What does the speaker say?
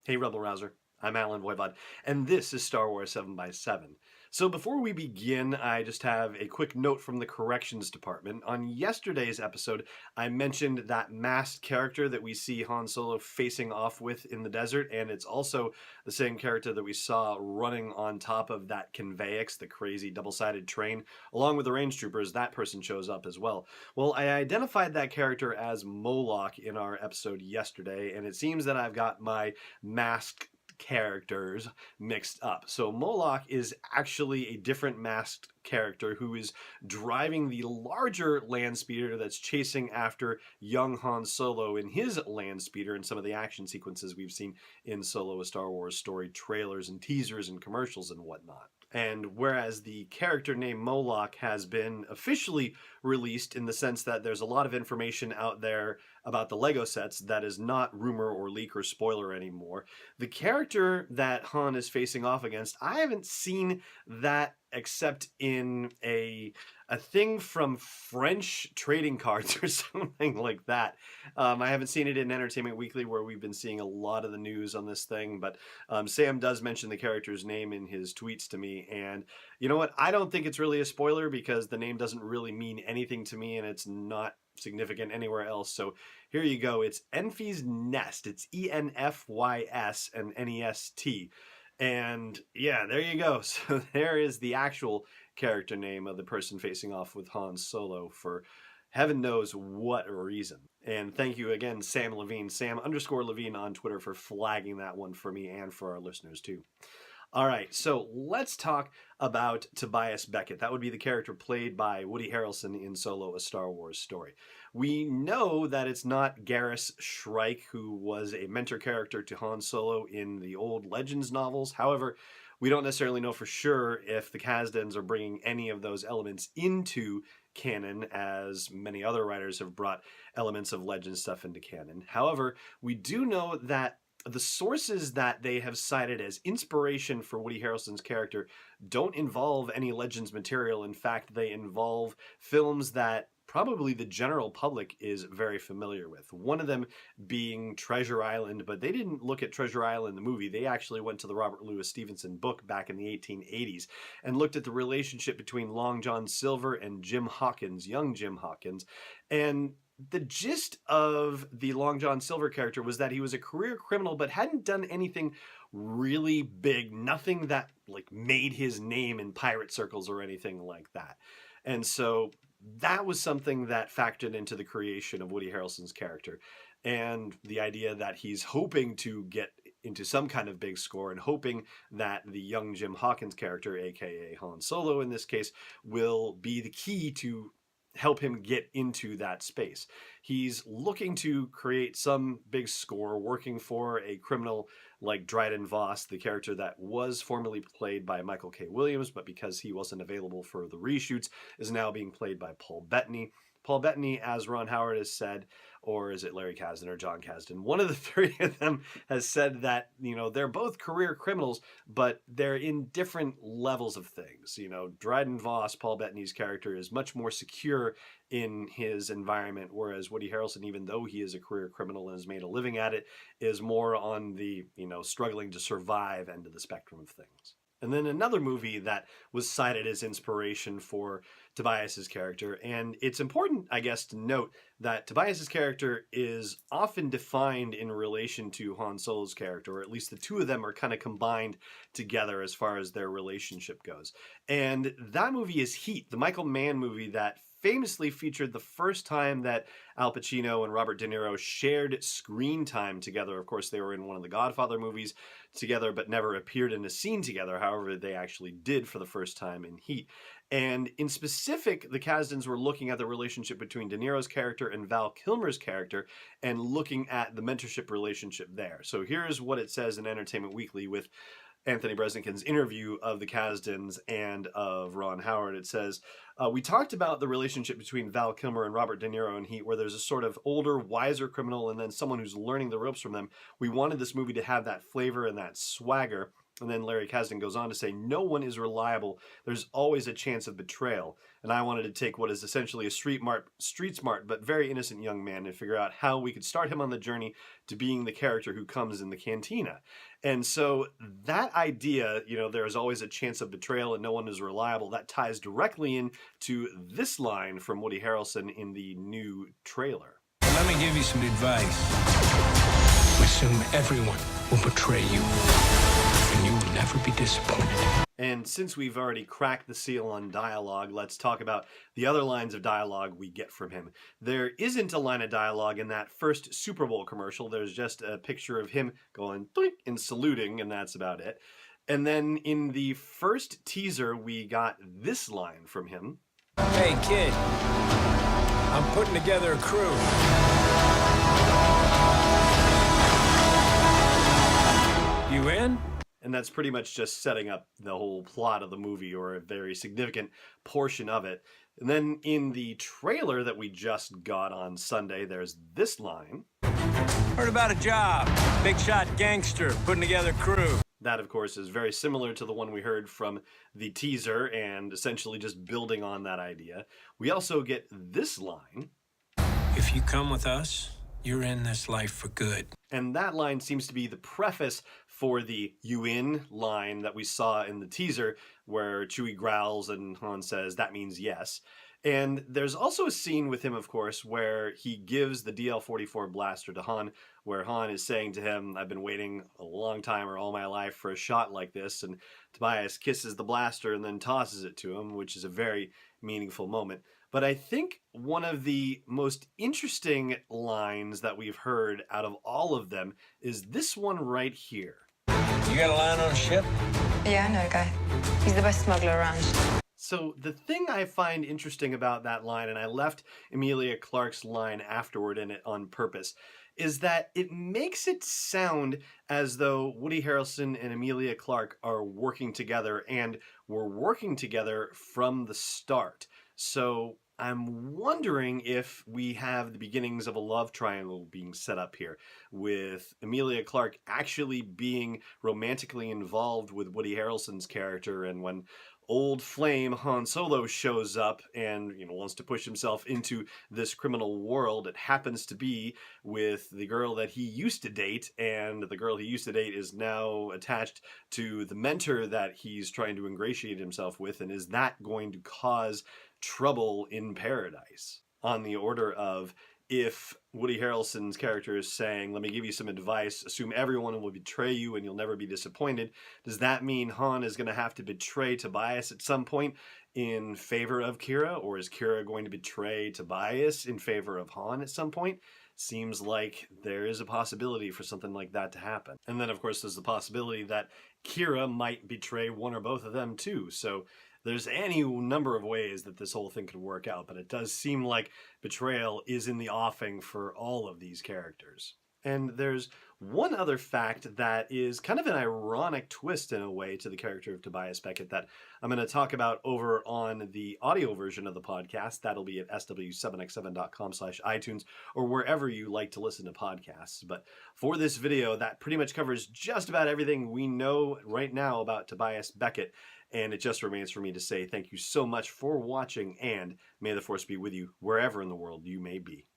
Hey, Rebel Rouser. I'm Alan Voivod, and this is Star Wars 7 by 7. So before we begin, I just have a quick note from the corrections department. On yesterday's episode, I mentioned that masked character that we see Han Solo facing off with in the desert, and it's also the same character that we saw running on top of that conveyance, the crazy double-sided train, along with the range troopers. That person shows up as well. Well, I identified that character as Moloch in our episode yesterday, and it seems that I've got my masked characters mixed up. So Moloch is actually a different masked character who is driving the larger land speeder that's chasing after young Han Solo in his land speeder in some of the action sequences we've seen in Solo: A Star Wars Story trailers and teasers and commercials and whatnot. And whereas the character named Moloch has been officially released in the sense that there's a lot of information out there about the Lego sets that is not rumor or leak or spoiler anymore, the character that Han is facing off against, I haven't seen that except in a thing from French trading cards or something like that. I haven't seen it in Entertainment Weekly, where we've been seeing a lot of the news on this thing, but Sam does mention the character's name in his tweets to me, and you know what? I don't think it's really a spoiler because the name doesn't really mean anything to me, and it's not significant anywhere else. So here you go. It's Enfys Nest. It's Enfys and Nest. And yeah, there you go. So there is the actual character name of the person facing off with Han Solo for heaven knows what reason. And thank you again, Sam Levine, Sam_Levine on Twitter, for flagging that one for me and for our listeners too. All right, so let's talk about Tobias Beckett. That would be the character played by Woody Harrelson in Solo: A Star Wars Story. We know that it's not Garrus Shrike, who was a mentor character to Han Solo in the old Legends novels. However, we don't necessarily know for sure if the Kasdans are bringing any of those elements into canon, as many other writers have brought elements of Legends stuff into canon. However, we do know that the sources that they have cited as inspiration for Woody Harrelson's character don't involve any Legends material. In fact, they involve films that probably the general public is very familiar with. One of them being Treasure Island, but they didn't look at Treasure Island, the movie. They actually went to the Robert Louis Stevenson book back in the 1880s and looked at the relationship between Long John Silver and Jim Hawkins, young Jim Hawkins. And the gist of the Long John Silver character was that he was a career criminal but hadn't done anything really big, nothing that like made his name in pirate circles or anything like that. And so that was something that factored into the creation of Woody Harrelson's character, and the idea that he's hoping to get into some kind of big score and hoping that the young Jim Hawkins character, aka Han Solo in this case, will be the key to help him get into that space. He's looking to create some big score, working for a criminal like Dryden Voss, the character that was formerly played by Michael K. Williams, but because he wasn't available for the reshoots, is now being played by Paul Bettany. Paul Bettany, as Ron Howard has said, or is it Larry Kasdan or Jon Kasdan? One of the three of them has said that, they're both career criminals, but they're in different levels of things. Dryden Voss, Paul Bettany's character, is much more secure in his environment, whereas Woody Harrelson, even though he is a career criminal and has made a living at it, is more on the, struggling to survive end of the spectrum of things. And then another movie that was cited as inspiration for Tobias's character, and it's important, I guess, to note that Tobias's character is often defined in relation to Han Solo's character, or at least the two of them are kind of combined together as far as their relationship goes. And that movie is Heat, the Michael Mann movie that famously featured the first time that Al Pacino and Robert De Niro shared screen time together. Of course, they were in one of the Godfather movies together, but never appeared in a scene together. However, they actually did for the first time in Heat. And in specific, the Kasdans were looking at the relationship between De Niro's character and Val Kilmer's character and looking at the mentorship relationship there. So here's what it says in Entertainment Weekly with Anthony Breznican's interview of the Kasdans and of Ron Howard. It says, we talked about the relationship between Val Kilmer and Robert De Niro in Heat, where there's a sort of older, wiser criminal and then someone who's learning the ropes from them. We wanted this movie to have that flavor and that swagger. And then Larry Kasdan goes on to say, no one is reliable. There's always a chance of betrayal. And I wanted to take what is essentially a street smart but very innocent young man and figure out how we could start him on the journey to being the character who comes in the cantina. And so that idea, there's always a chance of betrayal and no one is reliable, that ties directly into this line from Woody Harrelson in the new trailer. Let me give you some advice. Assume everyone will betray you, and you will never be disappointed. And since we've already cracked the seal on dialogue, let's talk about the other lines of dialogue we get from him. There isn't a line of dialogue in that first Super Bowl commercial. There's just a picture of him going doink and saluting, and that's about it. And then in the first teaser, we got this line from him. Hey, kid, I'm putting together a crew. You in? And that's pretty much just setting up the whole plot of the movie, or a very significant portion of it. And then in the trailer that we just got on Sunday, there's this line. Heard about a job. Big shot gangster putting together a crew. That, of course, is very similar to the one we heard from the teaser and essentially just building on that idea. We also get this line. If you come with us, you're in this life for good. And that line seems to be the preface for the "you in" line that we saw in the teaser, where Chewie growls and Han says, that means yes. And there's also a scene with him, of course, where he gives the DL-44 blaster to Han, where Han is saying to him, I've been waiting a long time or all my life for a shot like this. And Tobias kisses the blaster and then tosses it to him, which is a very meaningful moment. But I think one of the most interesting lines that we've heard out of all of them is this one right here. You got a line on a ship? Yeah, I know a guy. He's the best smuggler around. So the thing I find interesting about that line, and I left Emilia Clarke's line afterward in it on purpose, is that it makes it sound as though Woody Harrelson and Emilia Clarke are working together, and were working together from the start. So I'm wondering if we have the beginnings of a love triangle being set up here, with Emilia Clarke actually being romantically involved with Woody Harrelson's character, and when old flame Han Solo shows up and wants to push himself into this criminal world, it happens to be with the girl that he used to date, and the girl he used to date is now attached to the mentor that he's trying to ingratiate himself with. And is that going to cause trouble in paradise? On the order of, if Woody Harrelson's character is saying, let me give you some advice, assume everyone will betray you and you'll never be disappointed, does that mean Han is going to have to betray Tobias at some point in favor of Kira? Or is Kira going to betray Tobias in favor of Han at some point? Seems like there is a possibility for something like that to happen. And then, of course, there's the possibility that Kira might betray one or both of them too. So there's any number of ways that this whole thing could work out, but it does seem like betrayal is in the offing for all of these characters. And there's one other fact that is kind of an ironic twist in a way to the character of Tobias Beckett that I'm going to talk about over on the audio version of the podcast. That'll be at sw7x7.com/iTunes or wherever you like to listen to podcasts. But for this video, that pretty much covers just about everything we know right now about Tobias Beckett. And it just remains for me to say thank you so much for watching, and may the Force be with you wherever in the world you may be.